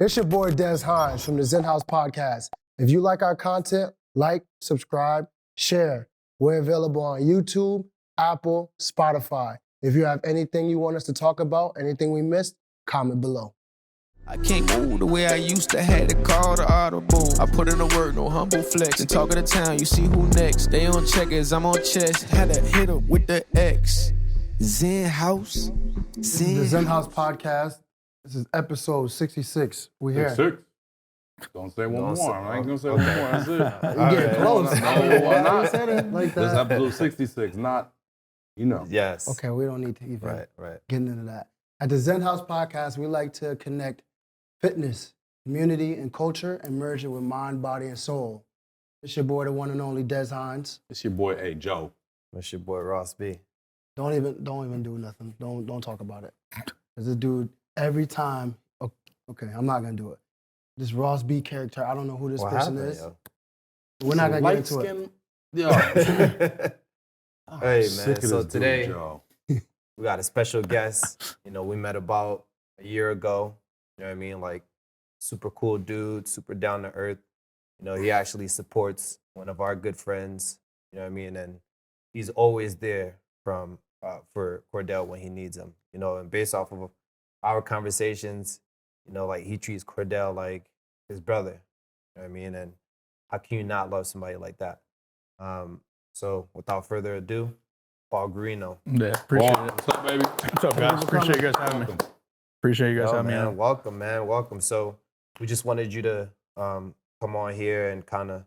It's your boy Des Hines from the XenHouse podcast. If you like our content, like, subscribe, share. We're available on YouTube, Apple, Spotify. If you have anything you want us to talk about, anything we missed, comment below. I can't move the way I used to, had to call the audible. I put in the work, no humble flex. And talk of the town, you see who next. They on checkers, I'm on chess. Had to hit up with the X. XenHouse. This is the XenHouse podcast. This is episode 66. We here. 66. Don't say one more. I ain't gonna say one more. That's it. You getting close. Why not? Said it like This is that. episode 66, not, you know. Yes. Okay, we don't need to even Right. get into that. At the XenHouse podcast, we like to connect fitness, community, and culture and merge it with mind, body, and soul. It's your boy, the one and only Des Hines. It's your boy, A. Joe. It's your boy Ross B. Don't even do nothing. Don't talk about it. Cause this dude, every time, okay, I'm not gonna do it. This Ross B character, I don't know who this What person happened, is. yo? We're not gonna get into it. Yeah. Hey, man, so today- Joe. We got a special guest. We met about a year ago. You know what I mean? Like, super cool dude, super down to earth. He actually supports one of our good friends. You know what I mean? And he's always there for Cordell when he needs him. And based off of our conversations, like he treats Cordell like his brother. You know what I mean? And how can you not love somebody like that? So without further ado, Paul Guarino. Yeah, appreciate Paul, it. what's up, baby? What's up, guys? Appreciate you guys having me. Appreciate you guys having me Man, on. welcome, man. Welcome. So we just wanted you to come on here and kind of,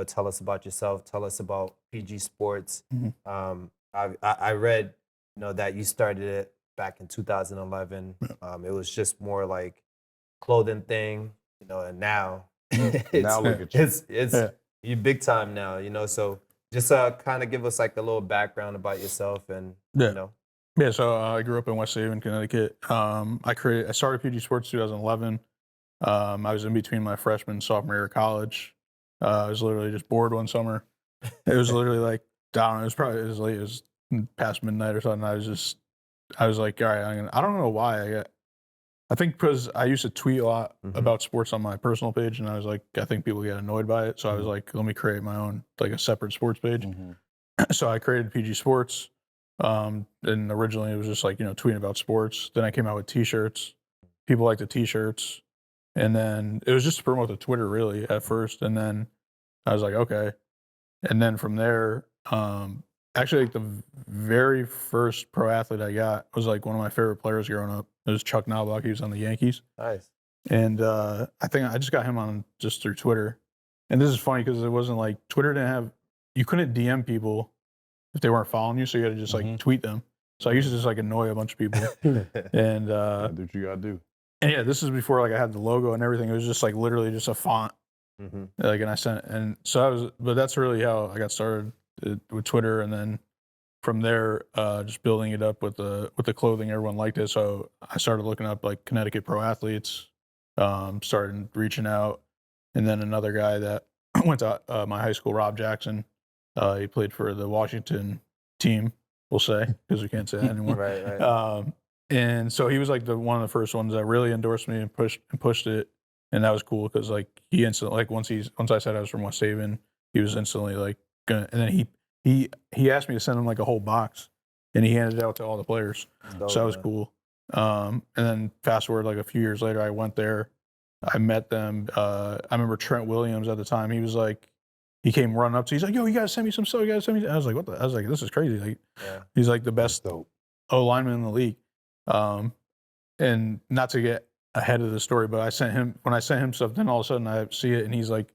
tell us about yourself. Tell us about PG Sports. Mhm. I read, that you started it back in 2011. It was just more like clothing thing, and now Now look at you. it's Yeah. you big time now, So just kind of give us like a little background about yourself and Yeah. Yeah, so I grew up in West Haven, Connecticut. I started PG Sports 2011. I was in between my freshman and sophomore year of college. I was literally just bored one summer. It was literally like, I don't know, it was probably as late as past midnight or something. I was like, all right, I don't know why. I think because I used to tweet a lot about sports on my personal page, and I was like, I think people get annoyed by it. So I was like, let me create my own, like a separate sports page. So I created PG Sports. And originally it was just like, tweeting about sports. Then I came out with t-shirts. People liked the t-shirts. And then it was just to promote the Twitter really at first. And then I was like, okay. And then from there, actually like the very first pro athlete I got was like one of my favorite players growing up. It was Chuck Knobloch. He was on the Yankees. Nice. And I think I just got him on just through Twitter. And this is funny because it wasn't like Twitter you couldn't DM people if they weren't following you, so you had to just like tweet them. So I used to just like annoy a bunch of people. And Do what you gotta do. and yeah, this is before like I had the logo and everything. It was just like literally just a font. Like, and I sent, and so but that's really how I got started with Twitter. And then from there, just building it up with the clothing, everyone liked it. So I started looking up like Connecticut pro athletes, started reaching out. And then another guy that went to my high school, Rob Jackson, he played for the Washington team, we'll say, because we can't say that anymore. Right. And so he was like one of the first ones that really endorsed me and pushed it. And that was cool because like he instantly, like once I said I was from West Haven, he was instantly like gonna, and then he asked me to send him like a whole box, and he handed it out to all the players. Dope, So that was man. cool. And then fast forward like a few years later, I went there, I met them. I remember Trent Williams at the time. He was like, he came running up to, he's like, yo, you gotta send me some stuff. You gotta send me. I was like, what the? I was like, this is crazy. Like, Yeah. he's like the best Dope. O lineman in the league. And not to get ahead of the story, but when I sent him stuff, then all of a sudden I see it and he's like,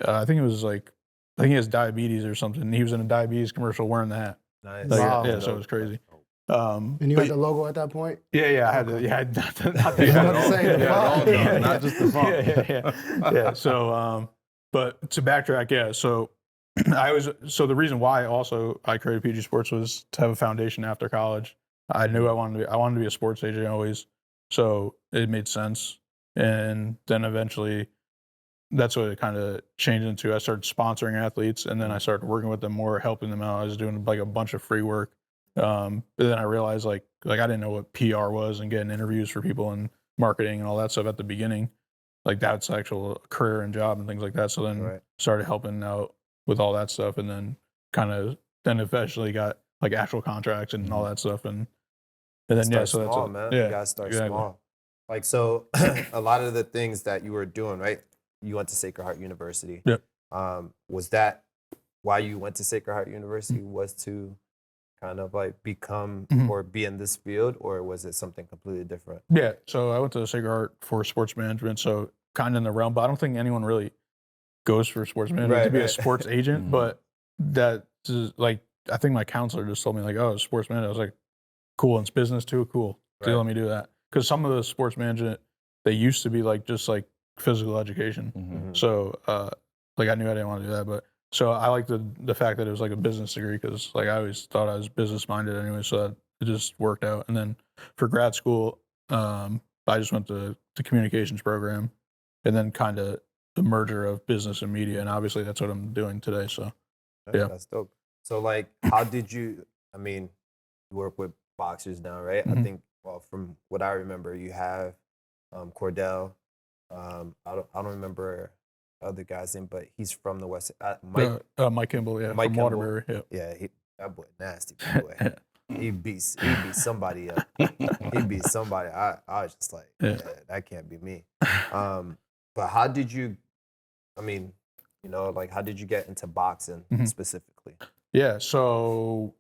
I think he has diabetes or something. He was in a diabetes commercial wearing the hat. Nice. Like, Wow. Yeah, so it was crazy. And you but- had the logo at that point? yeah, I had to, yeah, not I was about to say, yeah, wow. Yeah, not just the font. yeah. So, but to backtrack, yeah. So the reason why also I created PG Sports was to have a foundation after college. I knew I wanted to be a sports agent always, so it made sense. And then eventually, that's what it kind of changed into. I started sponsoring athletes, and then I started working with them more, helping them out. I was doing like a bunch of free work. But then I realized like I didn't know what PR was and getting interviews for people and marketing and all that stuff at the beginning. like that's actual career and job and things like that. So then started helping out with all that stuff, and then then eventually got like actual contracts and all that stuff, and then Start so small, that's man. yeah, You gotta start exactly. small. Like, so a lot of the things that you were doing, right? You went to Sacred Heart University. Yep. Was that why you went to Sacred Heart University? Was to kind of like become or be in this field, or was it something completely different? Yeah. So I went to Sacred Heart for sports management, so kind of in the realm, but I don't think anyone really goes for sports management to be a sports agent. But that is like, I think my counselor just told me like, oh, sports management. I was like, cool. And it's business too. Cool. So let me do that. Because some of the sports management, they used to be like just like physical education. So like I knew I didn't want to do that, but so I like the fact that it was like a business degree, because like I always thought I was business minded anyway, so that it just worked out. And then for grad school, I just went to the communications program, and then kind of the merger of business and media, and obviously that's what I'm doing today. So yeah, that's dope. So like, how did you? I mean, you work with boxers now, right? I think, well, from what I remember, you have Cordell. I don't remember other guy's name, but he's from the West. Mike Kimball, yeah, Mike from Kimball. Waterbury, yeah. Yeah, that boy nasty boy. He beats somebody up. He beats somebody. I was just like, yeah, that can't be me. But how did you? I mean, you know, like, how did you get into boxing specifically? Yeah, so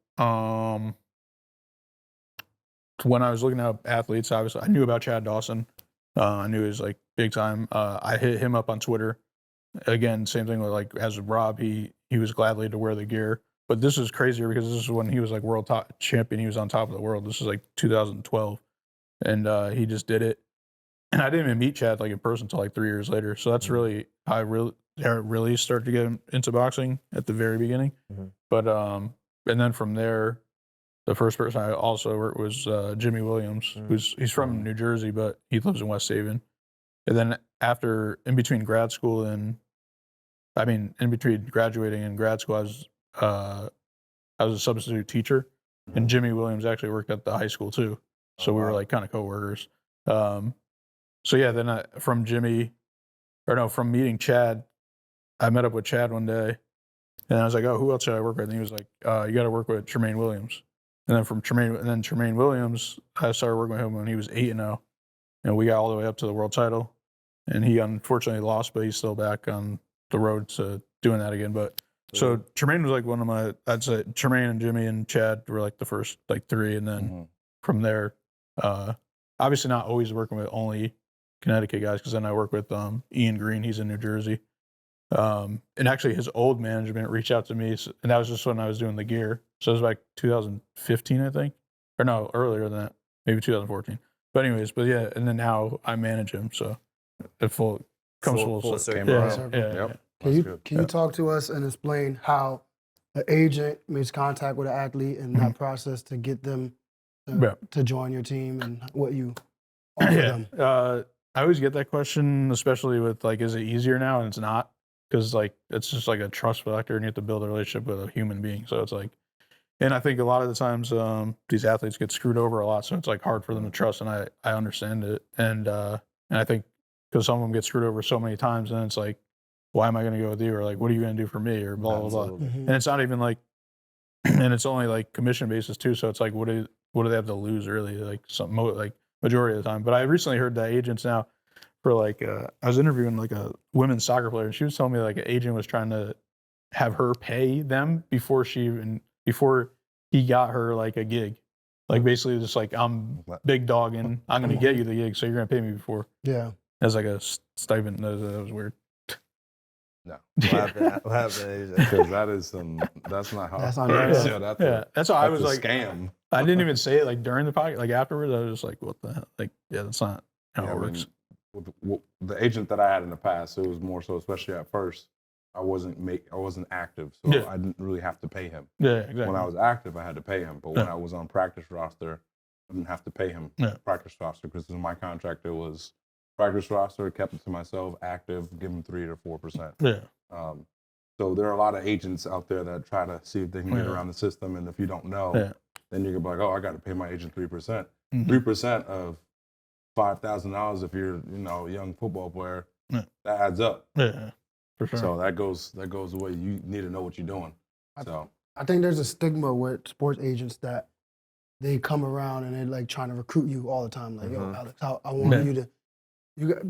when I was looking at athletes, obviously I knew about Chad Dawson. I knew he was like big time. I hit him up on Twitter. Again, same thing with like as with Rob, he was gladly to wear the gear. But this is crazier because this is when he was like world top champion. He was on top of the world. This is like 2012, and he just did it. And I didn't even meet Chad like in person until like 3 years later. So that's really I really started to get into boxing at the very beginning. But and then from there, the first person I also worked was Jimmy Williams, he's from New Jersey, but he lives in West Haven. And then in between grad school and in between graduating and grad school, I was a substitute teacher, and Jimmy Williams actually worked at the high school too. So we were like kind of coworkers. So yeah, then from meeting Chad, I met up with Chad one day, and I was like, oh, who else should I work with? And he was like, you got to work with Tremaine Williams. And then Tremaine Williams, I started working with him when he was 8-0, and we got all the way up to the world title. And he unfortunately lost, but he's still back on the road to doing that again. But so Tremaine was like I'd say Tremaine and Jimmy and Chad were like the first like three, and then from there, obviously not always working with only Connecticut guys, because then I work with Ian Green. He's in New Jersey. And actually his old management reached out to me, and that was just when I was doing the gear. So it was like 2015, I think. Or no, earlier than that, maybe 2014. But anyways, yeah, and then now I manage him, so it full circle. Yeah. Can you talk to us and explain how an agent makes contact with an athlete and that process to get them to join your team, and what you offer them? I always get that question, especially with like, is it easier now? And it's not, because like it's just like a trust factor, and you have to build a relationship with a human being. So it's like, and I think a lot of the times these athletes get screwed over a lot, so it's like hard for them to trust, and I understand it, and I think because some of them get screwed over so many times, and it's like, why am I going to go with you, or like, what are you going to do for me, or blah blah blah. And it's not even like, and it's only like commission basis too, so it's like, what do they have to lose really, like some like majority of the time. But I recently heard that agents now for like I was interviewing like a women's soccer player, and she was telling me like an agent was trying to have her pay them before he got her like a gig. Like basically just like, I'm big dog and I'm going to get you the gig, so you're going to pay me before. Yeah. As like a stipend. That was weird. No. What happened? Because that's not how. That's not nice. That's why I was like, scam. I didn't even say it like during the podcast. Like afterwards, I was just like, what the hell? Like, yeah, that's not how it works. With the agent that I had in the past, it was more so, especially at first, I wasn't active, so I didn't really have to pay him. Yeah, exactly. When I was active, I had to pay him, but when I was on practice roster, I didn't have to pay him practice roster, because in my contract it was practice roster, kept it to myself, active, give him 3 to 4%. Yeah. So there are a lot of agents out there that try to see if they can get around the system, and if you don't know, then you can be like, oh, I got to pay my agent 3%. 3% of $5,000 if you're a young football player that adds up. Yeah, for sure. So that goes away. You need to know what you're doing. I think there's a stigma with sports agents that they come around and they're like trying to recruit you all the time. Like, yo, Alex, I want you to.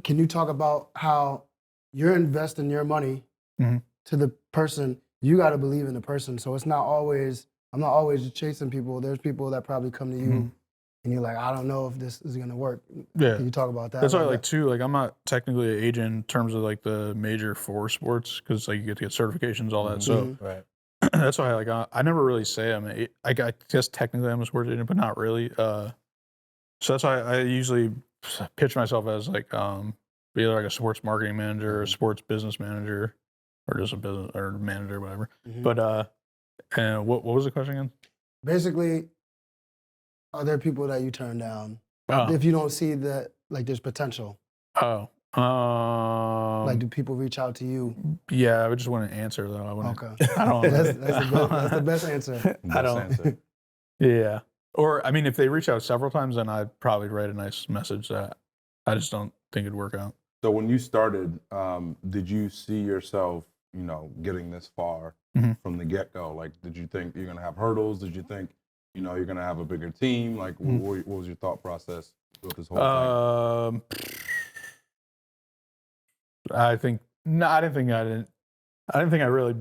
Can you talk about how you're investing your money to the person? You got to believe in the person. So it's not always. I'm not always just chasing people. There's people that probably come to you, and you're like, I don't know if this is gonna work. Yeah. Can you talk about that? That's why, like, too, like, I'm not technically an agent in terms of, like, the major four sports, because, like, you get to get certifications, all that. So that's why, like, I never really say I guess technically I'm a sports agent, but not really. So that's why I usually pitch myself as, like, either like a sports marketing manager, or a sports business manager, or just a business or manager, whatever. But and what was the question again? Basically, are there people that you turn down if you don't see that, like, there's potential? Like, do people reach out to you? Yeah, I just wouldn't answer though. I wouldn't. Okay. I don't. That's the best answer. I don't. Yeah. Or I mean, if they reach out several times, then I'd probably write a nice message that I just don't think it'd work out. So when you started, did you see yourself, getting this far from the get-go? Like, did you think you're gonna have hurdles? Did you think, you're gonna have a bigger team? Like, what was your thought process with this whole thing? I think no. I didn't think I really.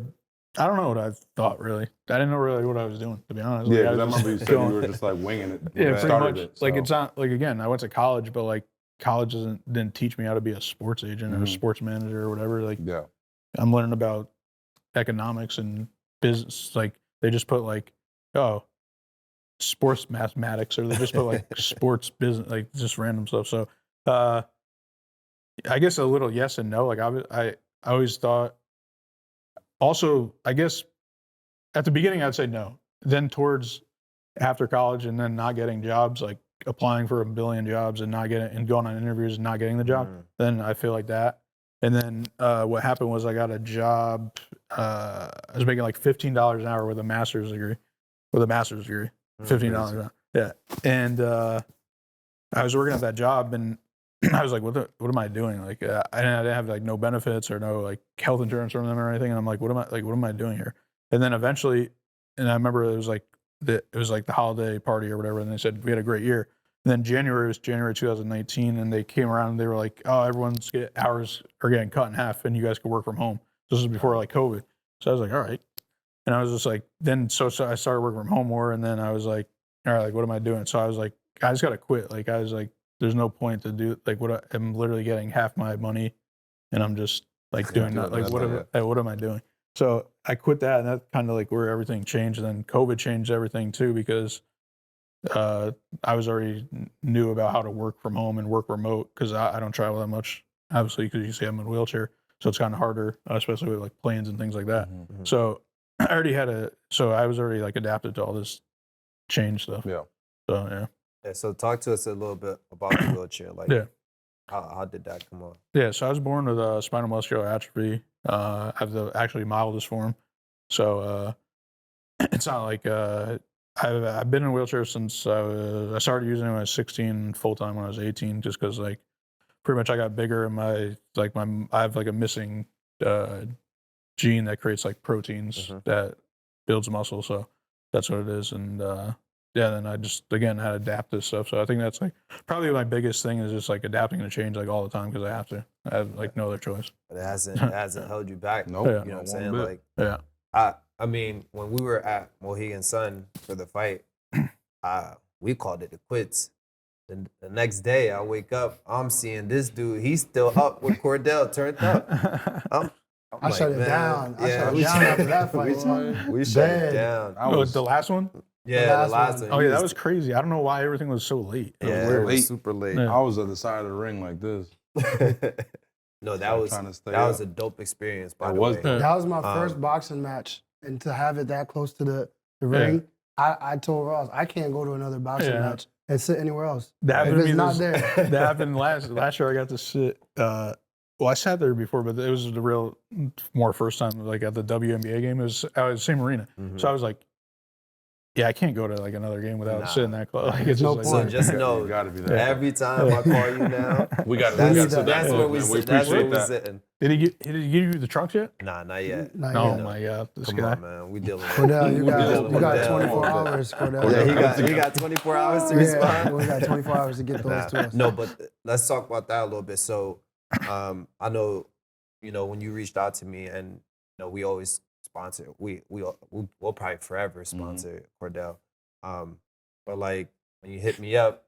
I don't know what I thought really. I didn't know really what I was doing, to be honest. Yeah, I remember you said you were just like winging it. Yeah, pretty much. Like, it's not like, again, I went to college, but like college didn't teach me how to be a sports agent or a sports manager or whatever. Like, I'm learning about economics and business. Like, they just put like, sports mathematics, or they just put like sports business, like just random stuff. So, I guess a little yes and no. Like, I always thought. Also, I guess at the beginning I'd say no. Then towards after college and then not getting jobs, like applying for a billion jobs and not getting, and going on interviews and not getting the job, then I feel like that. And then what happened was I got a job. I was making like $15 an hour with a master's degree. $15 an hour. Yeah. And I was working at that job, and I was like, what am I doing? Like, I didn't have like no benefits or no like health insurance from them or anything. And I'm like, what am I doing here? And then eventually, and I remember it was like the holiday party or whatever. And they said, we had a great year. And then January 2019. And they came around and they were like, oh, everyone's hours are getting cut in half and you guys can work from home. This was before like COVID. So I was like, all right. And I was just like, so I started working from home more. And then I was like, all right, like, what am I doing? So I was like, I just got to quit. Like, I was like, there's no point to do, like, I'm literally getting half my money and I'm just like doing that. Like, what am I doing? So I quit that, and that's kind of like where everything changed. And then COVID changed everything too, because I was already knew about how to work from home and work remote, because I don't travel that much, obviously, because you see I'm in a wheelchair. So it's kind of harder, especially with like planes and things like that. So I already I was already like adapted to all this change stuff. Yeah. So, yeah. Yeah, so talk to us a little bit about the wheelchair. Like, how did that come on? Yeah, so I was born with spinal muscular atrophy. I have the actually mildest form. So it's not like I've been in a wheelchair since I started using it when I was 16, full time when I was 18, just because like pretty much I got bigger and I have like a missing gene that creates like proteins that builds muscle. So that's what it is. And then I just, again, had to adapt this stuff. So I think that's like probably my biggest thing is just like adapting to change like all the time, because I have to. I have like no other choice. But it hasn't held you back. Nope. You know what I'm saying? Like, I mean, when we were at Mohegan Sun for the fight, we called it the quits. The next day, I wake up, I'm seeing this dude. He's still up with Cordell turned up. I shut it down. I shut it down after that fight. We shut it down. The last one? Yeah, the last one. Oh, yeah, that was crazy. I don't know why everything was so late. It was super late. I was at the side of the ring like this. No, that was a dope experience, by the way. That was my first boxing match. And to have it that close to the ring, I told Ross, I can't go to another boxing match and sit anywhere else. That if it's not there. That happened last year. I got to sit. Well, I sat there before, but it was the real more first time, like at the WNBA game. It was the same arena. So I was like, yeah, I can't go to like another game without Nah. sitting that close. Like, it's No just So like, point. just You know, got to be there. every time I call you now, We got to need sit that. that's close, where we man. sit. That's where appreciate we're that. sitting. did he give you the trunks yet? Nah, not yet. Not Oh yet. my god, this Come guy. on, man. We dealing with Cordell, you We got dealing you got with 24 that. hours, Cordell. Yeah, he got 24 hours to Yeah, respond. we got 24 hours to get those Nah, to us. no, but let's talk about that a little bit. So, I know, when you reached out to me, and we always sponsor. We'll probably forever sponsor Cordell. But like when you hit me up,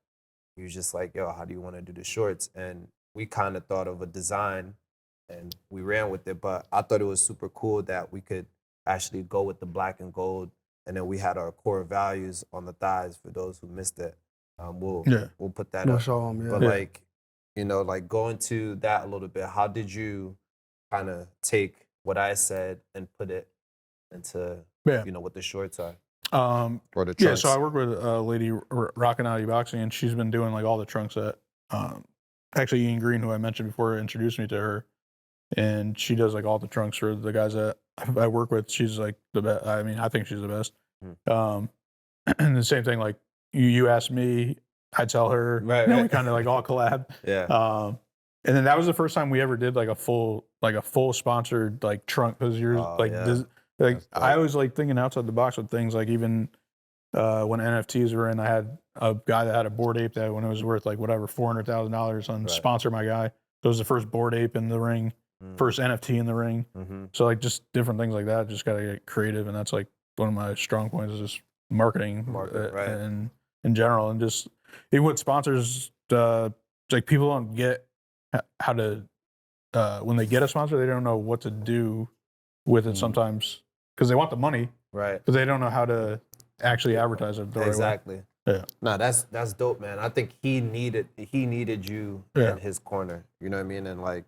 you was just like, yo, how do you want to do the shorts? And we kind of thought of a design, and we ran with it. But I thought it was super cool that we could actually go with the black and gold, and then we had our core values on the thighs. For those who missed it, we'll put that We'll up. show them, yeah. But like, like going to that a little bit, how did you kind of take what I said and put it into, what the shorts are? Or the trunks? Yeah, so I work with a lady, Rockin' Out Boxing, and she's been doing like all the trunks that, actually Ian Green, who I mentioned before, introduced me to her. And she does like all the trunks for the guys that I work with. She's like the best. I mean, I think she's the best. And the same thing, like you asked me, I tell her, Right, we right. kind of like all collab. Yeah. And then that was the first time we ever did like a full sponsored like trunk, because you're like yeah. this, like That's dope. I was like thinking outside the box with things, like even when NFTs were in, I had a guy that had a Bored Ape that when it was worth like whatever $400,000 on sponsor my guy. So it was the first Bored Ape in the ring, first NFT in the ring. So like just different things like that. Just gotta get creative, and that's like one of my strong points is just marketing, right. and in general, and just even with sponsors, like people don't get how to when they get a sponsor, they don't know what to do with it sometimes because they want the money, Right. but they don't know how to actually advertise it the right way. Exactly. Yeah. No, that's dope, man. I think he needed you in his corner. You know what I mean? And like,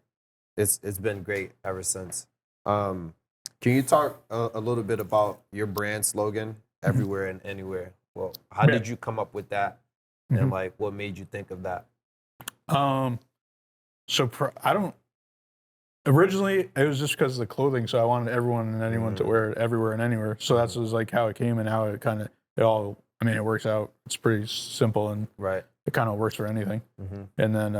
it's been great ever since. Can you talk a little bit about your brand slogan, everywhere and anywhere? Well, how did you come up with that, and like, what made you think of that? I don't. Originally, it was just because of the clothing, so I wanted everyone and anyone to wear it everywhere and anywhere. So that's was like how it came and how it kind of I mean, it works out. It's pretty simple and Right. it kind of works for anything. And then,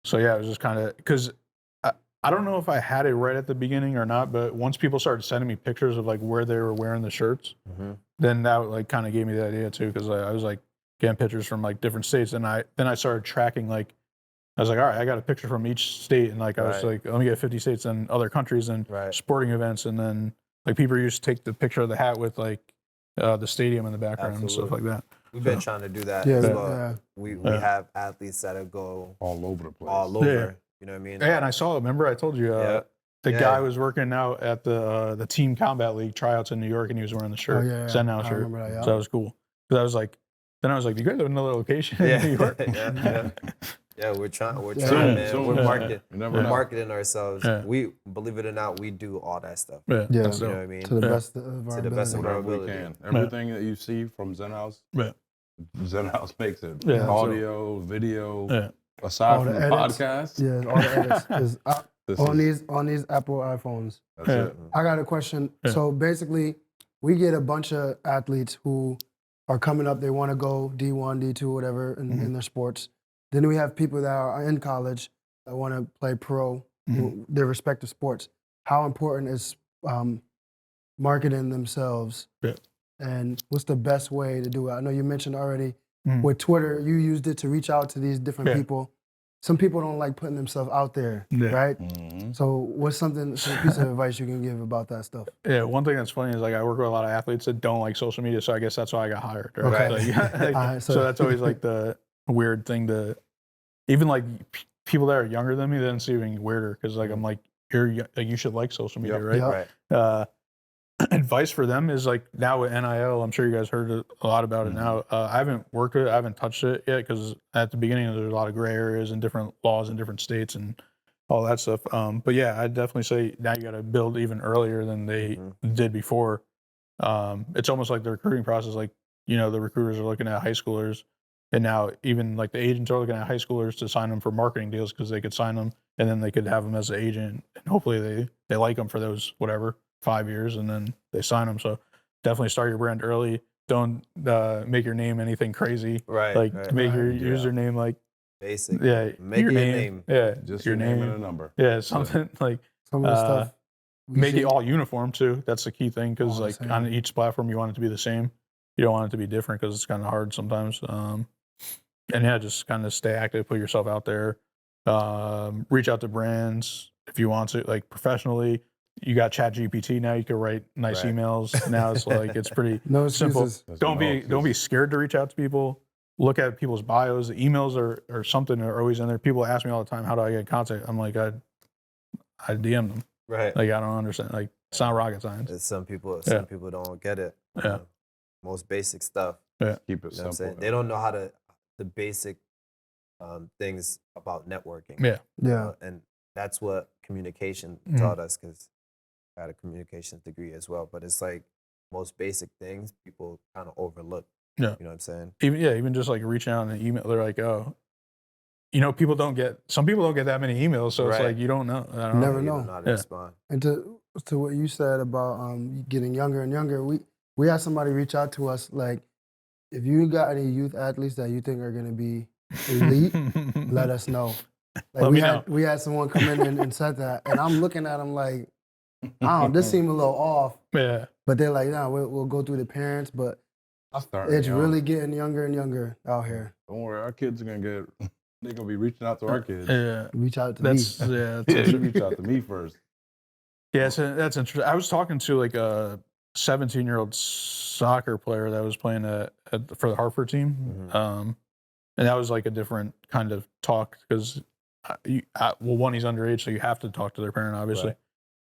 so yeah, it was just kind of because I don't know if I had it right at the beginning or not, but once people started sending me pictures of like where they were wearing the shirts, then that like kind of gave me the idea too, because I was like getting pictures from like different states, and then I started tracking like. I was like, all right, I got a picture from each state, and like I was like, let me get 50 states and other countries and sporting events, and then like people used to take the picture of the hat with like the stadium in the background and stuff like that. We've been trying to do that Yeah, as yeah. well. We have athletes that go all over the place. all over. Yeah. You know what I mean? Yeah, and I saw. Remember, I told you the guy was working out at the Team Combat League tryouts in New York, and he was wearing the shirt, XenHouse I shirt. remember that, yeah. So that was cool. Because I was like, do you guys have another location in New York? Yeah, we're trying, Soon, man. soon. We're marketing. You never We're know. marketing ourselves. Yeah. We, believe it or not, we do all that stuff. Yeah, Yeah. that's You know dope. what I mean? To the best of our To the best of ability. our Whatever we ability. can. Everything that you see from XenHouse, Yeah. XenHouse makes it. Yeah. Audio, video, Yeah. aside All from the the edits. podcast. Yeah, all the edits is This on these Apple iPhones. That's Yeah. it. I got a question. Yeah. So basically, we get a bunch of athletes who are coming up. They want to go D1, D2, whatever in their sports. Then we have people that are in college that want to play pro, their respective sports. How important is marketing themselves? Yeah. And what's the best way to do it? I know you mentioned already Mhm. with Twitter, you used it to reach out to these different Yeah. people. Some people don't like putting themselves out there, Yeah. right? Mhm. So what's some piece of advice you can give about that stuff? Yeah, one thing that's funny is like I work with a lot of athletes that don't like social media, so I guess that's why I got hired. Right? Okay. Like, Alright, so that's always like the weird thing to, even like people that are younger than me, then it's even weirder because like I'm like you should like social media, Yep. right? Right. Advice for them is like now with NIL, I'm sure you guys heard a lot about it now. I haven't worked with it, I haven't touched it yet because at the beginning there's a lot of gray areas and different laws in different states and all that stuff. But yeah, I'd definitely say now you got to build even earlier than they did before. It's almost like the recruiting process, like, you know, the recruiters are looking at high schoolers and now even like the agents are looking at high schoolers to sign them for marketing deals because they could sign them and then they could have them as an agent and hopefully they like them for those, whatever, 5 years and then they sign them. So definitely start your brand early. Don't make your name anything crazy. Right. Like right. make your Yeah. username like Basic. yeah, Make your it your name. Yeah, Just your your name and a number. Yeah, something like Some of the stuff. we make see- it all uniform too. That's the key thing because All the like same. on each platform you want it to be the same. You don't want it to be different because it's kind of hard sometimes. And yeah, just kind of stay active, put yourself out there, reach out to brands if you want to, like professionally. You got Chat GPT now. You can write nice Right. emails. Now it's like it's pretty No simple. excuses. There's Don't no be scared to reach out to people. Look at people's bios. The emails or something are always in there. People ask me all the time, "How do I get in contact?" I'm like, I DM them. Right. Like I don't understand. Like it's not rocket science. Some people don't get it. Yeah. Most basic stuff. Keep it You know what I'm simple. saying? They don't know how to the basic things about networking. Yeah. Yeah. And that's what communication Mhm. taught us because I had a communications degree as well. But it's like most basic things people kind of overlook. Yeah. You know what I'm saying? Even just like reaching out in an email, they're like, oh, some people don't get that many emails, so it's Right. like you don't know. I don't Never You know. don't know how to Yeah. respond. And to what you said about getting younger and younger, we had somebody reach out to us like, if you got any youth athletes that you think are going to be elite, let us know. Like Let me know. we had someone come in and said that, and I'm looking at them like, this seemed a little off. Yeah. But they're like, no, we'll go through the parents, but Starting it's young. really getting younger and younger out here. Don't worry, our kids are gonna get. They're gonna be reaching out to our kids. Yeah. Reach out to That's me. yeah. Yeah, you reach out to me first. Yeah, so that's interesting. I was talking to like a 17-year-old soccer player that was playing for the Hartford team, Mhm. and that was like a different kind of talk because, one, he's underage, so you have to talk to their parent, obviously.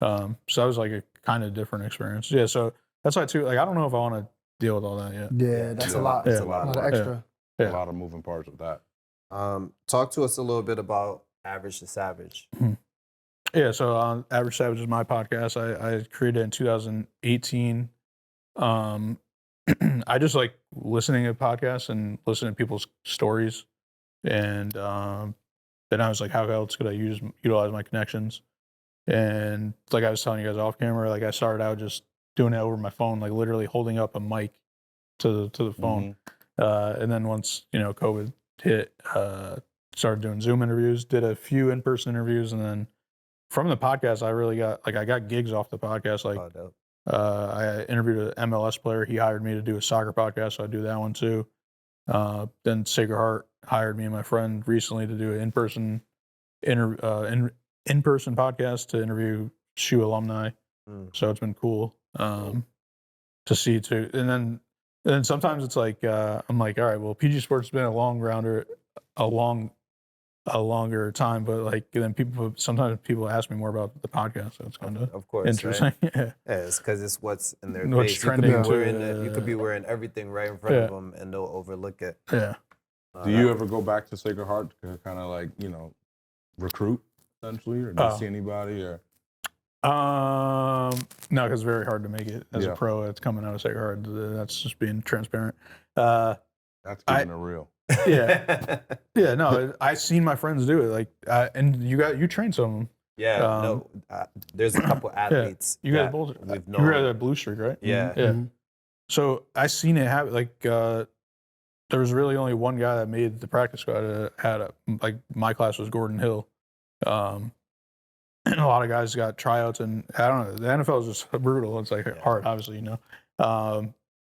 So that was like a kind of different experience. Yeah, so that's why too. Like, I don't know if I want to deal with all that yet. Yeah, that's a lot. It's A a lot lot of of work. extra. Yeah. A lot of moving parts with that. Talk to us a little bit about Average to Savage. Yeah, so Average Savage is my podcast. I created it in 2018. I just like listening to podcasts and listening to people's stories. And then I was like, how else could I utilize my connections? And like I was telling you guys off camera, like I started out just doing it over my phone, like literally holding up a mic to the phone. And then once, COVID hit, started doing Zoom interviews, did a few in-person interviews, and then from the podcast, I got gigs off the podcast. Like Oh, dope. I interviewed an MLS player. He hired me to do a soccer podcast, so I do that one too. Then Sacred Heart hired me and my friend recently to do an in-person podcast to interview SHU alumni. So it's been cool to see too. And then sometimes it's like I'm like, all right, well, PG Sports has been a longer time, but like then sometimes people ask me more about the podcast, so it's kind Of course, interesting. Right? Yeah. Yeah, it's because it's what's in their What's face. trending You could be wearing everything right in front of Yeah. them, and they'll overlook it. Yeah. Do you ever go back to Sacred Heart to kind of like recruit essentially, or do you see anybody or? No, because it's very hard to make it as Yeah. a pro. It's coming out of Sacred Heart. That's just being transparent. That's keeping it real. Yeah. Yeah, no, I've seen my friends do it. Like, and you train some of them. Yeah, there's a couple athletes. You guys that both. we've You were known. at a Blue Streak, right? Yeah. Yeah. Mhm. So I seen it happen. Like, there was really only one guy that made the practice squad. Like my class was Gordon Hill, and a lot of guys got tryouts. And I don't know. The NFL is just brutal. It's like hard, obviously, and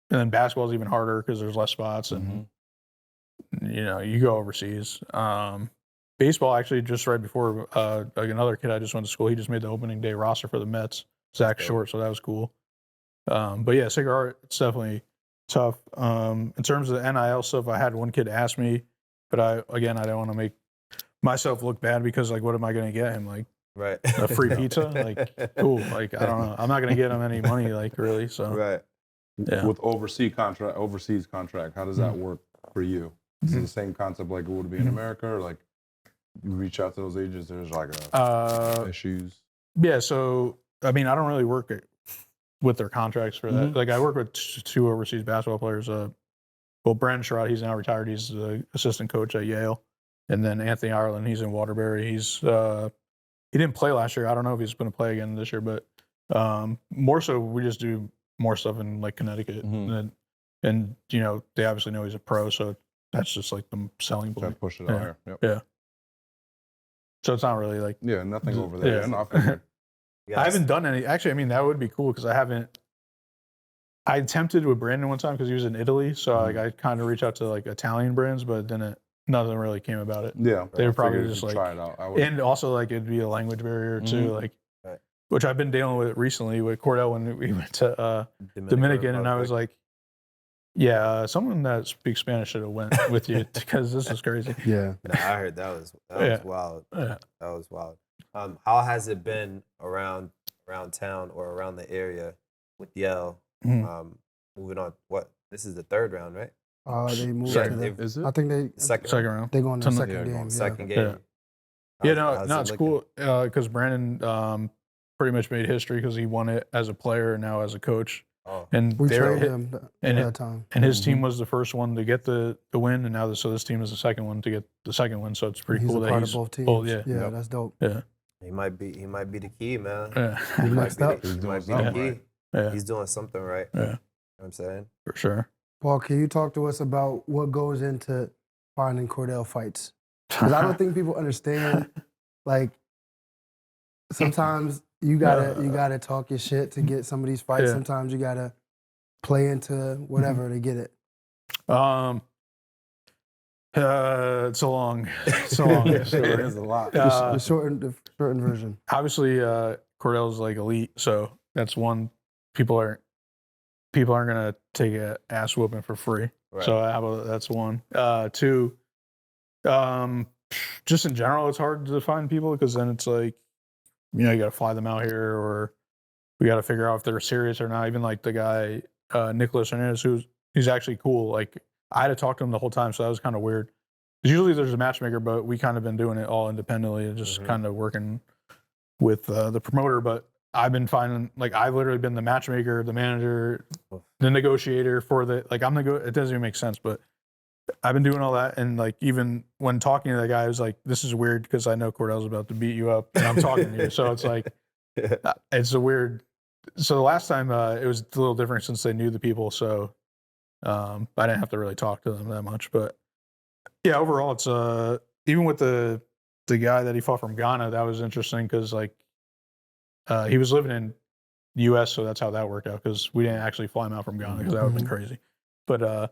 then basketball is even harder because there's less spots, and you go overseas. Baseball actually just right before like another kid I just went to school. He just made the opening day roster for the Mets, Zach Short. So that was cool. But yeah, Sacred Heart, it's definitely tough. In terms of the NIL stuff, I had one kid ask me, but I don't want to make myself look bad because like, what am I going to get him? Like Right. a free pizza? Like, cool. Like, I don't know. I'm not going to get him any money, like really. So Right. Yeah. With overseas contract, how does that work for you? Is it the same concept like it would be in America, or like you reach out to those agents? There's like issues. Yeah. So I mean, I don't really work with their contracts for that. Like I work with two overseas basketball players. Well, Brandon Sherrod, he's now retired. He's the assistant coach at Yale. And then Anthony Ireland, he's in Waterbury. He didn't play last year. I don't know if he's going to play again this year, but more so we just do more stuff in like Connecticut, Mhm. and you know they obviously know he's a pro, so that's just like the selling Try to point. push it Yeah. out here. Yep. Yeah. So it's not really like Yeah, nothing D- over there. yeah. No, I figured. Yes. I haven't done any. Actually, I mean that would be cool because I haven't. I attempted with Brandon one time because he was in Italy, so like I kind of reached out to like Italian brands, but then nothing really came about it. Yeah, They were I probably figured just you'd like, try it out. I would. and also like it'd be a language barrier too, like, Right. which I've been dealing with recently with Cordell when we went to Dominican, and I was like, yeah, someone that speaks Spanish should have went with you because this is crazy. Yeah. No, I heard that was Yeah. wild. Yeah. That was wild. How has it been around town or around the area with Yale? Mhm. Moving on. What? This is the third round, right? They moved Yeah, to the. Is it? I think they Second Second round. they going to the Something- second yeah, game. Yeah. second game. Yeah. Yeah, no, How's no, it it's looking? cool because Brandon pretty much made history because he won it as a player and now as a coach. Oh, And We they were- traded him at and that time. and his team was the first one to get the win, and now so this team is the second one to get the second one. So it's pretty He's cool a that part he's of both teams. both- yeah. yeah, Yep. that's dope. yeah, he might be the key, man. yeah, He He might next be up. the, He's he doing might be the something key. right. yeah, He's doing something right. yeah, You know what I'm saying? for sure. Paul, can you talk to us about what goes into finding Cordell fights? Because I don't think people understand. Like sometimes you gotta talk your shit to get some of these fights. Yeah. Sometimes you gotta play into whatever to get it. It's a long story. It is a lot. The shortened version. Obviously, Cordell's like elite, so that's one. People aren't gonna take a ass whooping for free. Right. So that's one. Two, just in general, it's hard to find people because then it's like, you know, you got to fly them out here, or we got to figure out if they're serious or not. Even like the guy Nicholas Hernandez, he's actually cool. Like I had to talk to him the whole time, so that was kind of weird. 'Cause usually there's a matchmaker, but we kind of been doing it all independently and just kind of working with the promoter. But I've been finding, like, I've literally been the matchmaker, the manager, the negotiator for the, like, it doesn't even make sense, but I've been doing all that. And like, even when talking to the guy, I was like, this is weird because I know Cordell's about to beat you up and I'm talking to you. So it's like, it's a weird. So the last time it was a little different since they knew the people. So I didn't have to really talk to them that much, but yeah, overall it's even with the guy that he fought from Ghana, that was interesting because like he was living in the US, so that's how that worked out because we didn't actually fly him out from Ghana because that would have been crazy. But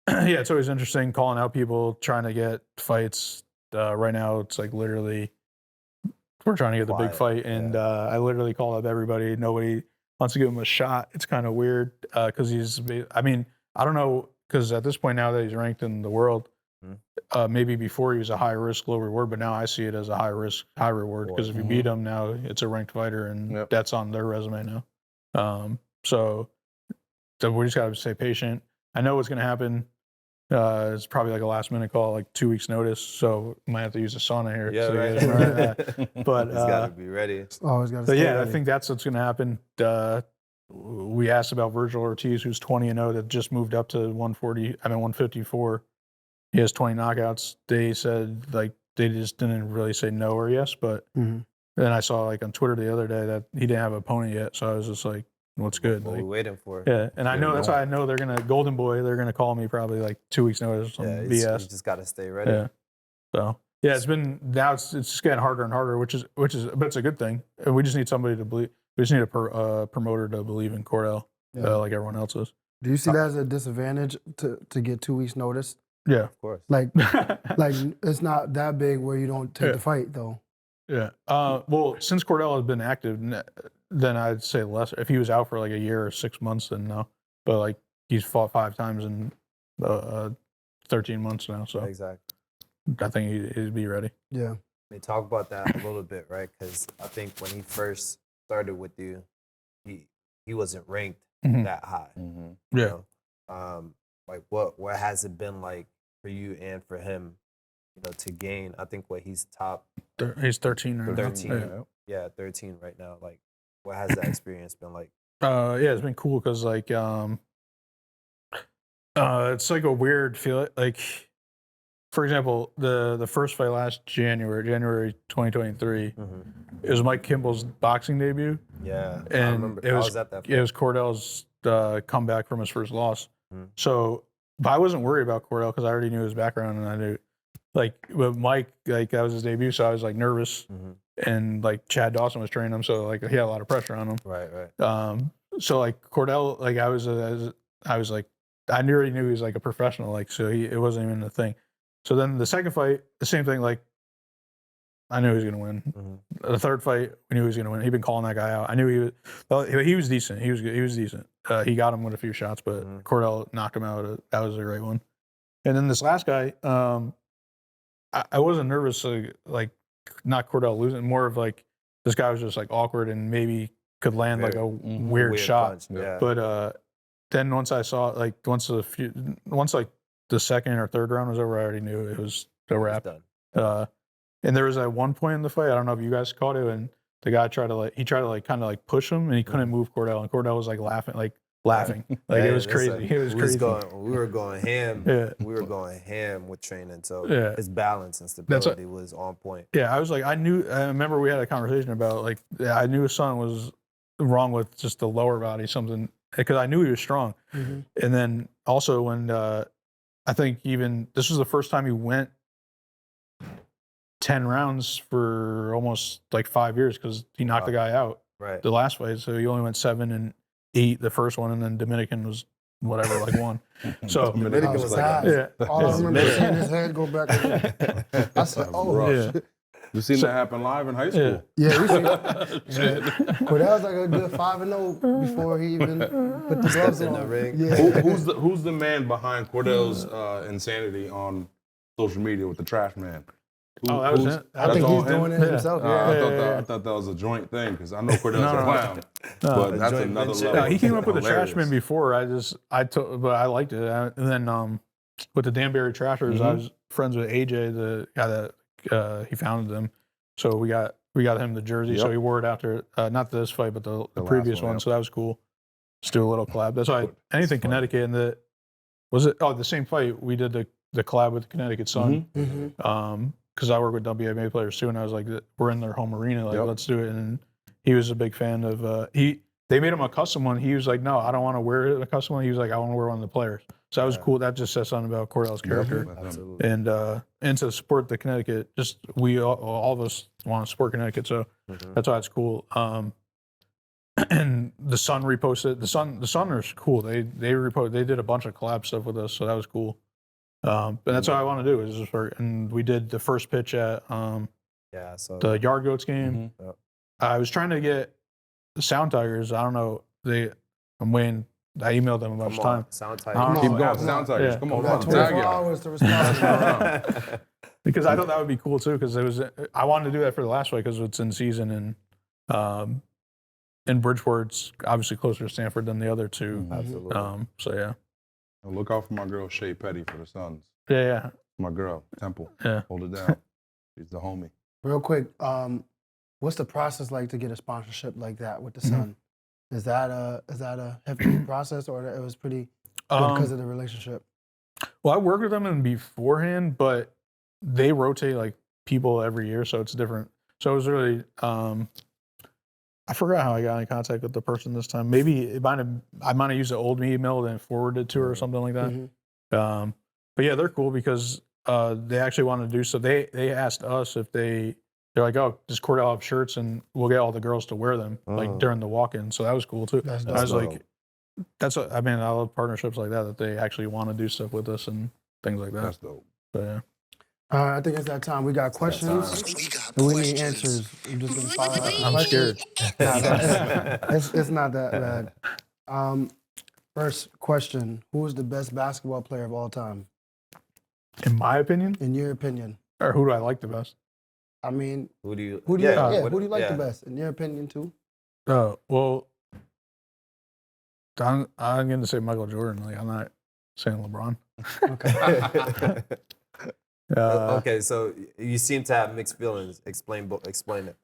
yeah, it's always interesting calling out people, trying to get fights. Right now, it's like literally we're trying to get the big fight, and I literally call up everybody. Nobody wants to give him a shot. It's kind of weird because I mean, I don't know, because at this point now that he's ranked in the world, maybe before he was a high risk, low reward, but now I see it as a high risk, high reward because if you beat him now, it's a ranked fighter, and that's on their resume now. So we just got to stay patient. I know what's going to happen. It's probably like a last minute call, like 2 weeks notice. So might have to use a sauna here. Yeah, so right. But He's got to be ready. Always got to. but yeah, I think that's what's going to happen. We asked about Virgil Ortiz, who's 20-0, that just moved up to 154. He has 20 knockouts. They said like they just didn't really say no or yes, but then I saw like on Twitter the other day that he didn't have an opponent yet. So I was just like, what's good? What Like, we waiting for? yeah, and I know that's why I know they're gonna Golden Boy. They're gonna call me probably like 2 weeks notice. Some Yeah, BS. you just got to stay ready. Yeah. So yeah, it's just getting harder and harder, which is but it's a good thing. And we just need somebody to believe. We just need a promoter to believe in Cordell, like everyone else is. Do you see that as a disadvantage to get 2 weeks notice? Yeah. Of course. Like it's not that big where you don't take the fight though. Yeah. Well, since Cordell has been active, then I'd say less. If he was out for like a year or 6 months, then no. But like he's fought 5 times in 13 months now, so Exactly. I think he'd be ready. Yeah. They talk about that a little bit, right? Because I think when he first started with you, he wasn't ranked that high. Yeah. Like what has it been like for you and for him, to gain? I think he's top. He's 13 right 13. now. Yeah, 13 right now. Like, what has that experience been like? Yeah, it's been cool because like it's like a weird feel. Like, for example, the first fight last January 2023, it was Mike Kimball's boxing debut, Yeah, I And remember. it I was was at that. it was Cordell's comeback from his first loss. Mhm. So, but I wasn't worried about Cordell because I already knew his background and I knew, like, with Mike, like that was his debut, so I was like nervous, and like Chad Dawson was training him, so like he had a lot of pressure on him. Right, right. So like Cordell, like I was like, I already knew he was like a professional, like so it wasn't even a thing. So then the second fight, the same thing, like I knew he was gonna win. The third fight, we knew he was gonna win. He'd been calling that guy out. I knew he was. Well, he was decent. He was good. He was decent. He got him with a few shots, but Cordell knocked him out. That was the right one. And then this last guy, I wasn't nervous, like not Cordell losing. More of like this guy was just like awkward and maybe could land like a weird shot. Punch, yeah. But then once I saw once like the second or third round was over, I already knew it was a wrap. done. And there was at one point in the fight, I don't know if you guys caught it, and the guy tried to kind of push him, and he couldn't move Cordell, and Cordell was like laughing, like Man, it was listen, crazy. It was we crazy. we were going ham. Yeah. We were going ham with training. So Yeah. his balance and stability was on point. Yeah, I was like, I remember we had a conversation about like, I knew his son was wrong with just the lower body, something, because I knew he was strong. And then also when I think even this was the first time he went 10 rounds for almost like 5 years because he knocked the guy out Right. the last fight. So he only went 7 and 8 the first one, and then Dominican was whatever, like 1. So Dominican was like, sad. yeah. All I remember Yeah. seeing his head go back. I said, "Oh, Rough. shit." You seen that happen live in high school? Yeah, we seen. Cordell was like a good 5-0 before he even put the gloves in the on. ring. Yeah. Who's the man behind Cordell's insanity on social media with the trash man? Oh, that was it. I think all he's him? doing it himself. I thought that was a joint thing because I know Cordell's a clown, but that's joint another venture. level. No, he came up with the Hilarious. Trashman before. But I liked it. And then with the Danbury Trashers, I was friends with AJ, the guy that he founded them. So we got him the jersey. So Yep. he wore it after not this fight, but the last previous one, one. yep. So that was cool. Just do a little collab. That's why anything Connecticut and the same fight we did the collab with the Connecticut Sun. Because I work with WMA players too, and I was like, we're in their home arena, like Yep. let's do it. And he was a big fan of they made him a custom one. He was like, no, I don't want to wear a custom one. He was like, I want to wear one of the players. So that was cool. That just says something about Cordell's character. Absolutely. And to support the Connecticut, just all of us want to support Connecticut, so that's why it's cool. And the Sun reposted. The Sun are cool. They did a bunch of collab stuff with us, so that was cool. But that's what I want to do is just work. And we did the first pitch at Yeah. So the Yard Goats game. Yep. I was trying to get the Sound Tigers. I don't know. I'm waiting. I emailed them a bunch of time. Sound I don't tight. Keep know. going, Sound Tigers. Yeah. Come on, We got come on, tag 24 y'all. hours to respond. Because I thought that would be cool too. Because I wanted to do that for the last fight because it's in season and Bridgeport's obviously closer to Stanford than the other two. Absolutely. So yeah, Look out for my girl Shay Petty for the Suns. yeah. My girl Temple. Yeah. Hold it down. She's the homie. Real quick, what's the process like to get a sponsorship like that with the Sun? Is that a hefty process, or it was pretty good because of the relationship? Well, I worked with them in beforehand, but they rotate like people every year, so it's different. So it was really, I forgot how I got in contact with the person this time. Maybe I might have used an old email and forwarded it to her or something like that. But yeah, they're cool because they actually wanted to do so. They asked us if they're like, oh, does Cordell have shirts and we'll get all the girls to wear them like during the walk-in. So that was cool too. That's I was dope. like, I love partnerships like that they actually want to do stuff with us and things like that. That's dope. So yeah. I think it's that time. We got questions. And we need answers. I'm just gonna fire out I'm questions. scared. It's not that bad. First question: who is the best basketball player of all time, In my opinion, in your opinion? or who do I like the best? I mean, Who do you? who do you what- who do you like yeah. the best, in your opinion too? Well, I'm going to say Michael Jordan. Like I'm not saying LeBron. Okay. Okay, so you seem to have mixed feelings. Explain it.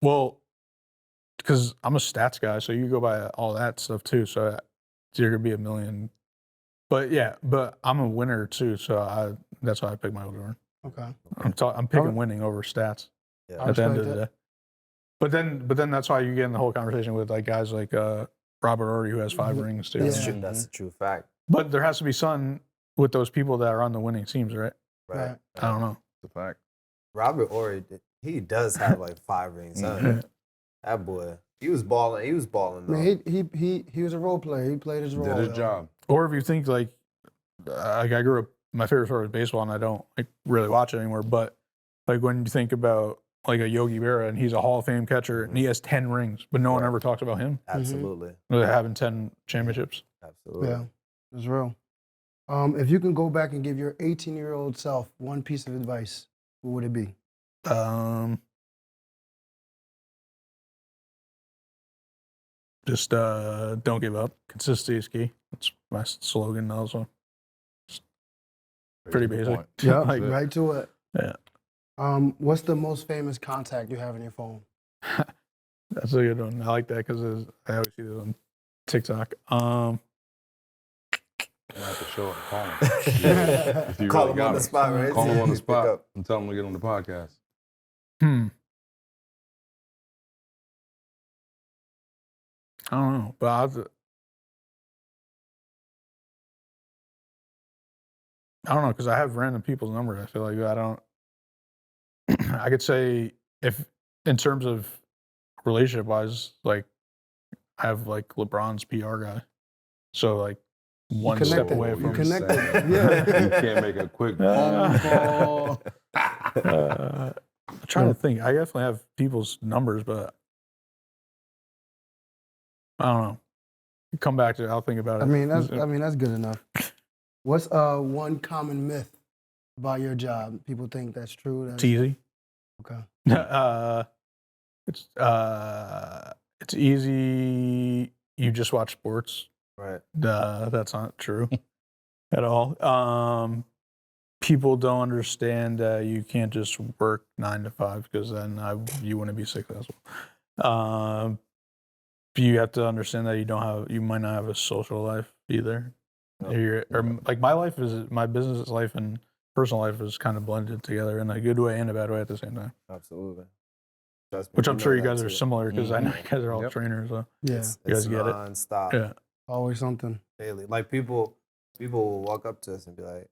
Well, because I'm a stats guy, so you go by all that stuff too. So you're gonna be a million. But yeah, but I'm a winner too, so that's why I picked Michael Jordan. Okay. I'm picking winning over stats. Yeah. at the end of respect the day. But then that's why you get in the whole conversation with like guys like Robert Ory, who has 5 rings too. That's Yeah. true. That's a true fact. But there has to be something with those people that are on the winning teams, right? Right. I don't know. It's a fact. Robert Ory, he does have like 5 rings. Huh? That boy, he was balling. He was balling. I Though. mean, he was a role player. He played his role. Did his yo. job. Or if you think like I grew up, my favorite sport was baseball, and I don't like really watch it anymore. But like when you think about like a Yogi Berra, and he's a Hall of Fame catcher, and he has 10 rings, but no one ever talks about him Absolutely. having 10 championships. Absolutely. Yeah, it's real. If you can go back and give your 18-year-old self one piece of advice, what would it be? Just don't give up. Consistency is key. That's my slogan also. Pretty Good basic. point. Yeah, Like, right to it. Yeah. What's the most famous contact you have in your phone? That's a good one. I like that because I always see this on TikTok. You have to show it and call him. If you Call really him got on the spot, right? Call him on the Pick spot up. and tell him to get on the podcast. I don't know, but I don't know because I have random people's numbers. I feel like I don't. I could say if in terms of relationship wise, like I have like LeBron's PR guy, so like one step connected. away You from. connected. Yeah. You can't make a quick phone call. I'm trying to think. I definitely have people's numbers, but I don't know. Come back to it. I'll think about it. I mean, that's good enough. What's one common myth about your job? People think that's true. It's easy. Okay. It's easy. You just watch sports. Right. That's not true at all. People don't understand that you can't just work 9 to 5 because then you wouldn't be successful. You have to understand that you might not have a social life either. Or like my business life and personal life is kind of blended together in a good way and a bad way at the same time. Absolutely. Which I'm sure you guys are too. similar because I know you guys are all Yep. trainers. So Yeah. you guys It's get it. non-stop. Yeah. Always something. Daily. Like people will walk up to us and be like,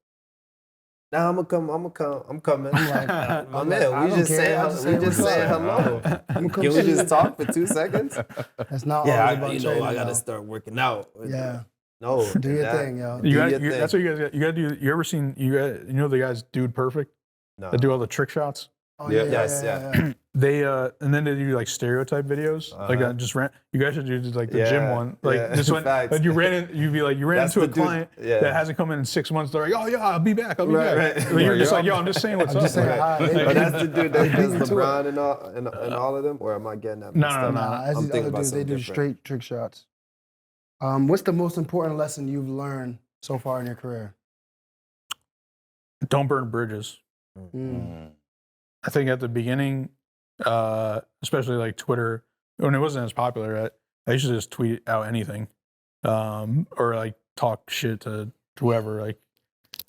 "Nah, I'm coming." I'm like, my I'm man, like, I we don't just care. I say just say hello. I'm Can we just talk for 2 seconds? That's not Yeah, always about training, I gotta though. start working out. Yeah. No, Do your thing, yo. You Do got, your you, thing. that's what you guys got. You got to do. You ever seen you know the guys Dude Perfect No. that do all the trick shots? Oh, Yeah. Yes, They and then they do like stereotype videos. Like just ran. You guys should do like the gym Yeah, one. Like yeah. this one. Facts. Like you ran That's into a the dude- client yeah. that hasn't come in 6 months. They're like, oh yeah, I'll be back. I'll be Right, back. right. And you're just Yeah. like, yo, I'm just saying what's I'm up. just saying Like, hi. But that's the dude that does Beat you to LeBron and all of them, or am I getting that? No, mixed no, up? no. Nah, as I'm these thinking other about dudes, they something do different. straight trick shots. What's the most important lesson you've learned so far in your career? don't burn bridges. I think at the beginning, especially like Twitter, when it wasn't as popular, I used to just tweet out anything, or like talk shit to whoever, like,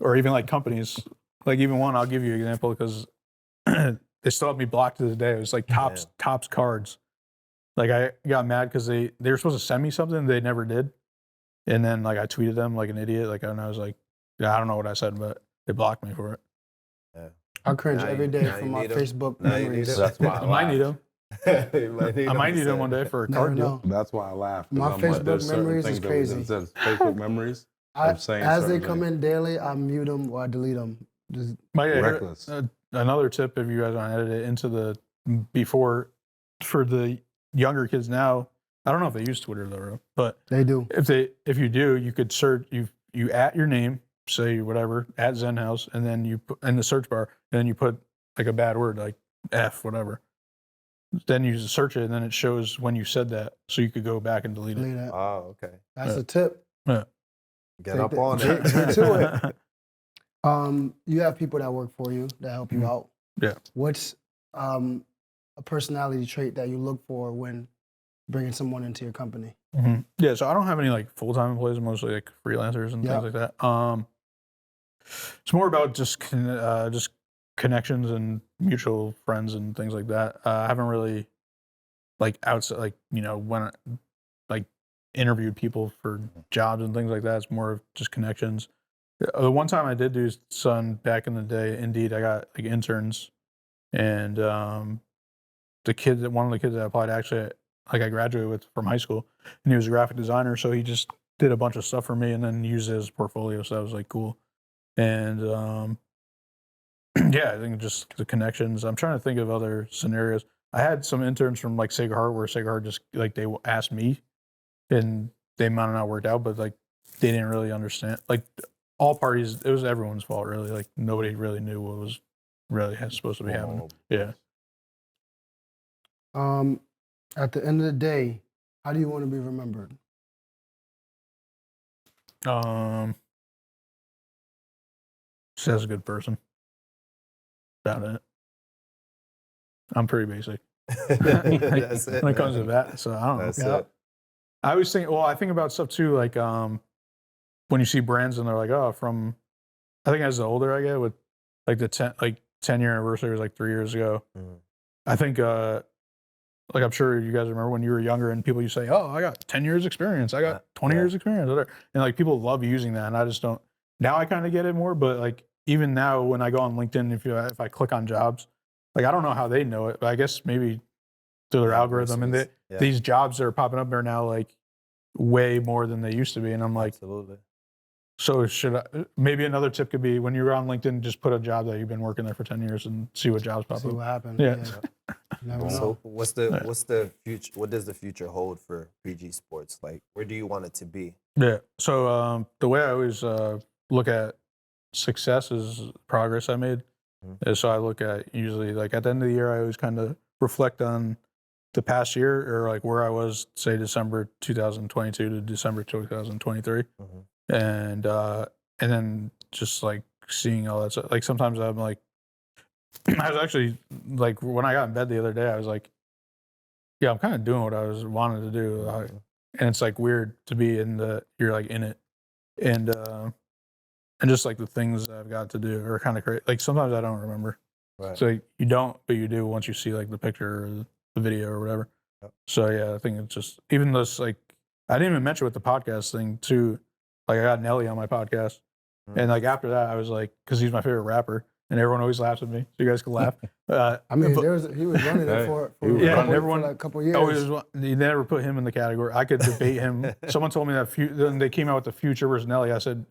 or even like companies. Like even one, I'll give you an example because they still have me blocked to this day. It was like Topps cards. Like I got mad because they were supposed to send me something they never did, and then like I tweeted them like an idiot. Like and I was like, yeah, I don't know what I said, but they blocked me for it. I cringe Now every you- day now from you my need 'em. Facebook Now you memories. need 'em. That's why I might need them. I might need them one day for a Never card deal. know. That's why I laugh. 'cause My I'm like, Facebook there's certain memories things is that crazy. It says Facebook memories. As saying they certain come things. in daily, I mute them or I delete them. Just Reckless. Another tip, if you guys want to edit it into the before for the younger kids now. I don't know if they use Twitter though, but they do. if you do, you could search you at your name, say whatever at XenHouse, and then you put in the search bar, and then you put like a bad word like F whatever. Then you search it, and then it shows when you said that, so you could go back and delete it. Delete that. Oh, okay. That's a tip. Yeah. Get Take up that- on take- it. take to it. You have people that work for you that help you out. Yeah. What's a personality trait that you look for when bringing someone into your company? Yeah, so I don't have any like full-time employees, mostly like freelancers and Yeah. things like that. It's more about just connections and mutual friends and things like that. I haven't really like outside, like, when like interviewed people for jobs and things like that. It's more of just connections. The one time I did do some back in the day, Indeed, I got like interns, and one of the kids that I applied, actually, like I graduated with from high school, and he was a graphic designer, so he just did a bunch of stuff for me and then used it as a portfolio. So that was like cool. And yeah, I think just the connections. I'm trying to think of other scenarios. I had some interns from like Sega Heart, where Sega Heart just like they asked me, and they might have not worked out, but like they didn't really understand. Like all parties, it was everyone's fault, really. Like nobody really knew what was really supposed to be happening. Yeah. At the end of the day, how do you want to be remembered? Just as a good person. About it. I'm pretty basic. That's it. When it comes to that, so I don't know. That's Yeah. it. I always think. Well, I think about stuff too, like when you see brands and they're like, oh, from. I think as the older I get, with like the 10-year anniversary was like 3 years ago. Mhm. I think like I'm sure you guys remember when you were younger and people used to say, oh, I got 10 years experience, I got 20 years experience, whatever. And like people love using that, and I just don't. Now I kind of get it more, but like even now when I go on LinkedIn, if I click on jobs, like I don't know how they know it, but I guess maybe through their algorithm, and these jobs that are popping up are now like way more than they used to be, and I'm like, Absolutely. so should I? Maybe another tip could be when you're on LinkedIn, just put a job that you've been working there for 10 years and see what jobs pop See up. what happens. Yeah. You never know. So what's the future? What does the future hold for PG Sports? Like, where do you want it to be? Yeah. So the way I always look at success is progress I made. And so I look at usually like at the end of the year, I always kind of reflect on the past year, or like where I was, say December 2022 to December 2023, and then just like seeing all that stuff. Like sometimes I'm like, I was actually like when I got in bed the other day, I was like, yeah, I'm kind of doing what I was wanted to do, and it's like weird to be you're like in it, and just like the things that I've got to do are kind of crazy. Like sometimes I don't remember. Right. So you don't, but you do once you see like the picture or the video or whatever. Yep. So yeah, I think it's just even this like I didn't even mention with the podcast thing too. Like I got Nelly on my podcast, and like after that I was like, because he's my favorite rapper, and everyone always laughs at me, so you guys can laugh. I mean, but, he was running it for everyone like a couple years. They never put him in the category. I could debate him. Someone told me that then they came out with the Future versus Nelly. I said,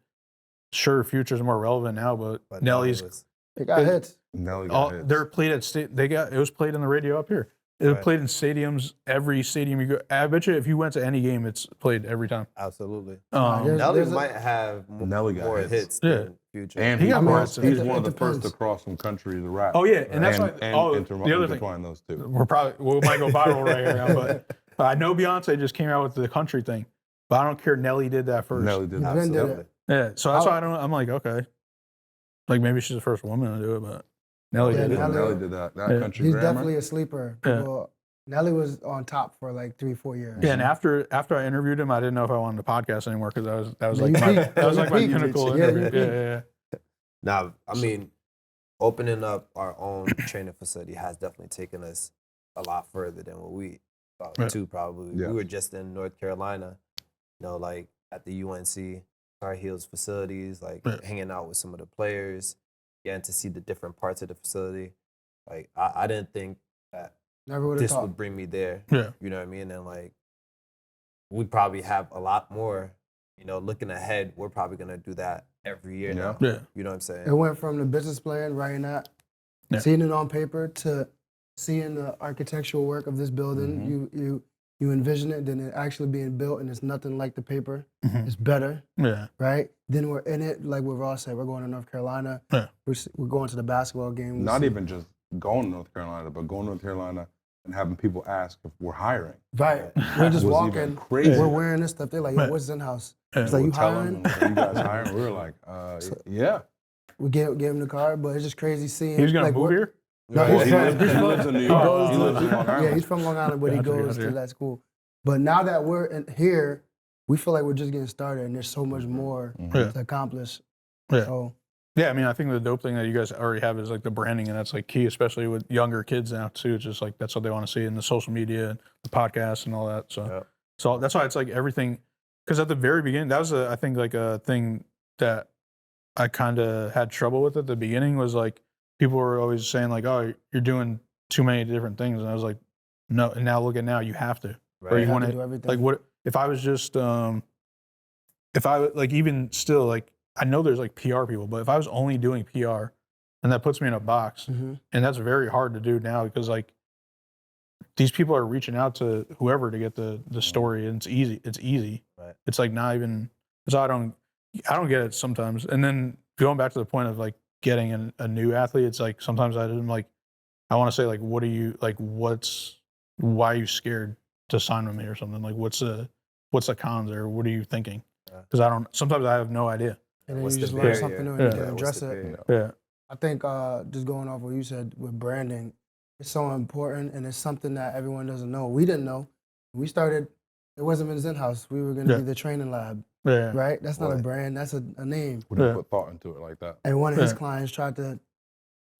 sure, Future's more relevant now, but Nelly's. They got hits. Nelly got hits. They're played at it was played in the radio up here. It was played in stadiums. Every stadium you go, I bet you if you went to any game, it's played every time. Absolutely. Nelly might have more hits than Future. And he's one of the first across from country to rap. Oh yeah, and that's why. The other thing, those two. We might go viral right here now, but I know Beyonce just came out with the country thing, but I don't care. Nelly did that first. Nelly did that. Absolutely. Yeah, so that's why I'm like, okay, like maybe she's the first woman to do it, but Nelly did it. Nelly did that. Country He's grammar. definitely a sleeper. Nelly was on top for like 3-4 years. Yeah, and after I interviewed him, I didn't know if I wanted to podcast anymore because that was Yeah, like my pinnacle interview. Yeah. Now, I mean, opening up our own training facility has definitely taken us a lot further than what we thought too. Probably we were just in North Carolina, like at the UNC Tar Heels facilities, like hanging out with some of the players, getting to see the different parts of the facility. Like I didn't think that this would bring me there. Yeah. You know what I mean? And like we probably have a lot more, looking ahead, we're probably gonna do that every year now. Yeah. You know what I'm saying? It went from the business plan, writing that, seeing it on paper, to seeing the architectural work of this building. You envision it, then it actually being built, and it's nothing like the paper. It's better. Yeah. Right? Then we're in it, like what Ross said, we're going to North Carolina. Yeah. We're going to the basketball game. Not even just going to North Carolina, but going to North Carolina and having people ask if we're hiring. Right. We're just walking. Crazy. We're wearing this stuff. They're like, yo, what's XenHouse? It's like, you hiring? Are you guys hiring? We were like, yeah. We gave him the card, but it's just crazy seeing. He was going to move here? No, he lives in New York. He lives in Long Island. Yeah, he's from Long Island, but he goes to that school. But now that we're here, we feel like we're just getting started, and there's so much more to accomplish. Yeah. So Yeah, I mean, I think the dope thing that you guys already have is like the branding, and that's like key, especially with younger kids now too. It's just like that's what they want to see in the social media, and the podcast, and all that. So that's why it's like everything. Because at the very beginning, that was I think like a thing that I kind of had trouble with at the beginning was like people were always saying like, "Oh, you're doing too many different things," and I was like, "No." And now look at now, you have to. Right. Or You you have want to to do everything. like what if I was just if I like even still like I know there's like PR people, but if I was only doing PR, and that puts me in a box, Mm-hmm. and that's very hard to do now because like these people are reaching out to whoever to get the story, and it's easy. It's easy. Right. It's like not even. So I don't get it sometimes. And then going back to the point of like getting a new athlete, it's like sometimes I'm like I want to say like what are you like why are you scared to sign with me or something, like what's the cons or what are you thinking? Because sometimes I have no idea. And then What's you the just learn barrier? something new and Yeah. you can What's address the it. barrier? Yeah. I think just going off what you said with branding, it's so important, and it's something that everyone doesn't know. We didn't know. We started, it wasn't in XenHouse. We were going to Yeah. be the training lab, Yeah. right? That's not a Right. brand. That's a name. We didn't Yeah. put thought into it like that. And one of his Yeah. clients tried to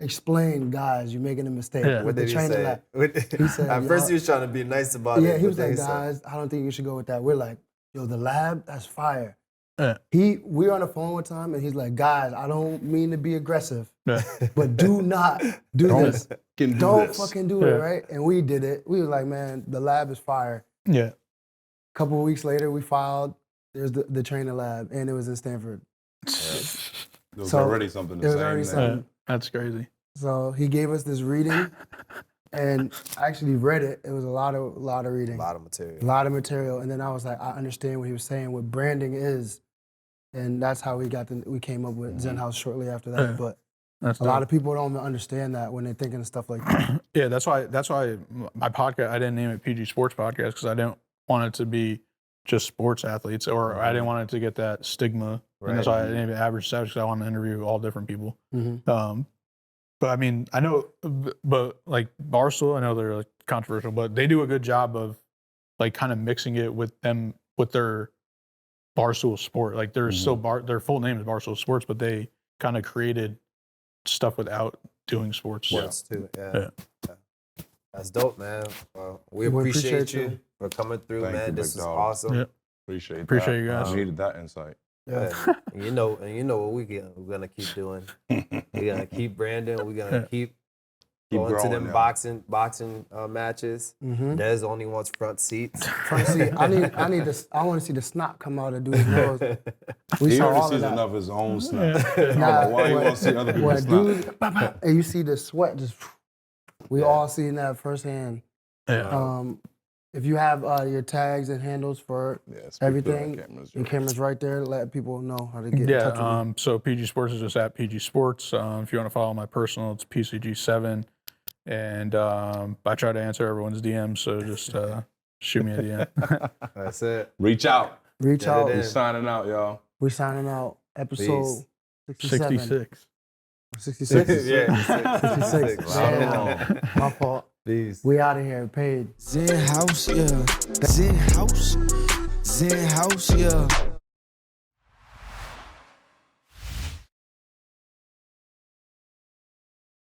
explain, guys, you're making a mistake. Yeah. With What the did he training say? lab. He said, At first he was trying to be nice about it. Yeah, he but was then like, said- guys, I don't think you should go with that. We're like, yo, the lab, that's fire. Yeah. We were on the phone one time, and he's like, guys, I don't mean to be aggressive, Yeah. but do not do this. Can do Don't this. fucking do it, Yeah. right? And we did it. We was like, man, the lab is fire. Yeah. A couple of weeks later, we filed. There's the training lab, and it was in Stanford. There was So, already something it was the same already thing. something. That's crazy. So he gave us this reading, and I actually read it. It was a lot of reading, A lot of material. a lot of material. And then I was like, I understand what he was saying, what branding is, and that's how we came up with XenHouse shortly after that. Yeah. But That's a lot of people don't understand that when they're thinking of stuff like that. Yeah, that's why my podcast, I didn't name it PG Sports Podcast because I didn't want it to be just sports athletes, or I didn't want it to get that stigma. And that's why I named it Average Savage, because I want to interview all different people. Mm-hmm. But I mean, I know, but like Barstool, I know they're like controversial, but they do a good job of like kind of mixing it with them, with their Barstool Sport. Like they're still their full name is Barstool Sports, but they kind of created stuff without doing sports. Sports too. Yeah. Yeah. That's dope, man. Well, we We appreciate appreciate you you. for coming through, Thank man. you, This big is dog. awesome. Yeah. Appreciate Appreciate you that. guys. I needed that insight. Yeah. And you know what we're gonna keep doing. We're gonna keep branding. We're gonna keep going to growing, them yeah. boxing matches. Mm-hmm. Des only wants front seats. Front seat. I want to see the snot come out of dude's nose. We He saw already all of sees that. enough of his own snap. I don't Nah, know why he when- wants to see other When people's snap. dude, and you see the sweat just, we all seen that firsthand. Yeah. If you have your tags and handles for Yeah, speak through everything, the cameras, your you're camera's right there. Let people know how to get in touch with you. Yeah, so PG Sports is just at PG Sports. If you want to follow my personal, it's PCG7. And I try to answer everyone's DMs, so just shoot me a DM. That's it. Reach out. Reach Get it out. in. We're signing out, y'all. We're signing out. Episode 67. 66. 66? Yeah. 66. Man, my fault. Peace. We out of here. Paid. XenHouse, yeah. XenHouse, yeah.